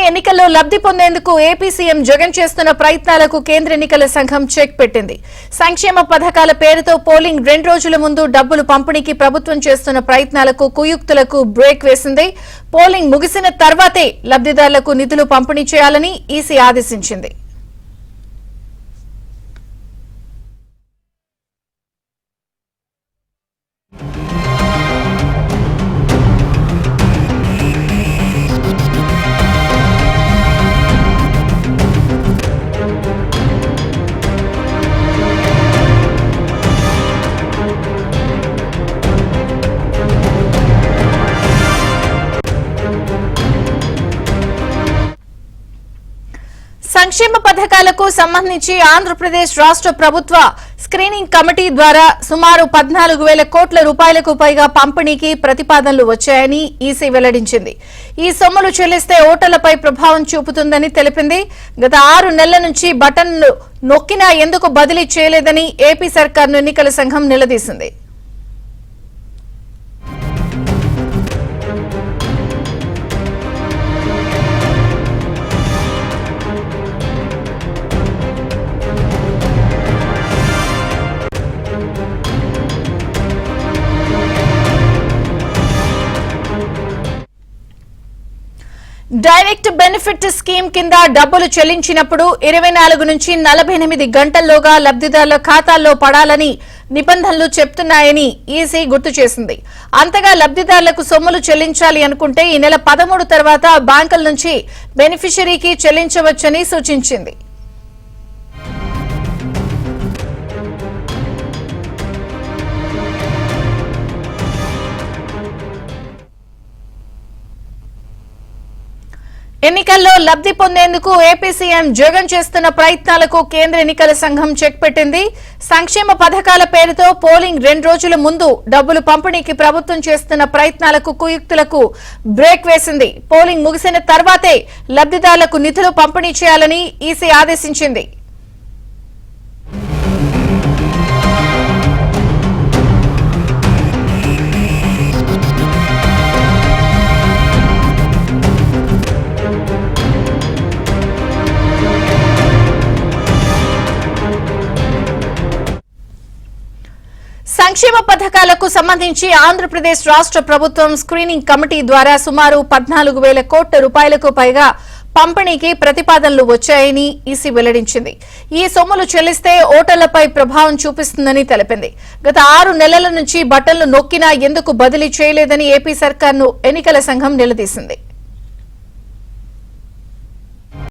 ఎన్నికల్లో లబ్ధి పొందేందుకు ఏపీ సీఎం జగన్ చేస్తున్న ప్రయత్నాలకు కేంద్ర ఎన్నికల సంఘం చెక్ పెట్టింది. సంక్షేమ పథకాల పేరుతో పోలింగ్ 2 రోజుల ముందు డబ్బులు పంపిణీకి ప్రభుత్వం చేస్తున్న ప్రయత్నాలకు కుయుక్తులకు బ్రేక్ వేసింది. పోలింగ్ ముగిసిన తర్వాతే లబ్ధిదారులకు నిధులు పంపిణీ చేయాలని ఈసీ ఆదేశించింది. సంక్షేమ పథకాలకు సంబంధించి ఆంధ్రప్రదేశ్ రాష్ట్ర ప్రభుత్వ స్క్రీనింగ్ కమిటీ ద్వారా సుమారు 14,000 కోట్ల రూపాయలకు పైగా పంపిణీకి ప్రతిపాదనలు వచ్చాయని ఈసీ వెల్లడించింది. ఈ సొమ్ములు చెల్లిస్తే ఓటర్లపై ప్రభావం చూపుతుందని తెలిపింది. గత 6 నెలల నుంచి బటన్లు నొక్కినా ఎందుకు బదిలీ చేయలేదని ఏపీ సర్కార్ను ఎన్నికల సంఘం నిలదీసింది. డైరెక్ట్ బెనిఫిట్ స్కీమ్ కింద డబ్బులు చెల్లించినప్పుడు 24 నుంచి 48 గంటల్లోగా లబ్ధిదారుల ఖాతాల్లో పడాలని నిబంధనలు చెప్తున్నాయని ఈసీ గుర్తు చేసింది. అంతగా లబ్ధిదారులకు సొమ్ములు చెల్లించాలి అనుకుంటే ఈ నెల 13 తర్వాత బ్యాంకుల నుంచి బెనిఫిషరీకి చెల్లించవచ్చని సూచించింది. ఎన్నికల్లో లబ్ధి పొందేందుకు ఏపీ సీఎం జగన్ చేస్తున్న ప్రయత్నాలకు కేంద్ర ఎన్నికల సంఘం చెక్ పెట్టింది. సంక్షేమ పథకాల పేరుతో పోలింగ్ 2 రోజుల ముందు డబ్బులు పంపిణీకి ప్రభుత్వం చేస్తున్న ప్రయత్నాలకు కుయుక్తులకు బ్రేక్ వేసింది. పోలింగ్ ముగిసిన తర్వాతే లబ్ధిదారులకు నిధులు పంపిణీ చేయాలని ఈసీ ఆదేశించింది. సంక్షేమ పథకాలకు సంబంధించి ఆంధ్రప్రదేశ్ రాష్ట్ర ప్రభుత్వం స్క్రీనింగ్ కమిటీ ద్వారా సుమారు 14,000 కోట్ల రూపాయలకు పైగా పంపిణీకి ప్రతిపాదనలు వచ్చాయని ఈసీ వెల్లడించింది. ఈ సొమ్ములు చెల్లిస్తే ఓటర్లపై ప్రభావం చూపిస్తుందని తెలిపింది. గత 6 నెలల నుంచి బటన్లు నొక్కినా ఎందుకు బదిలీ చేయలేదని ఏపీ సర్కార్ను ఎన్నికల సంఘం నిలదీసింది.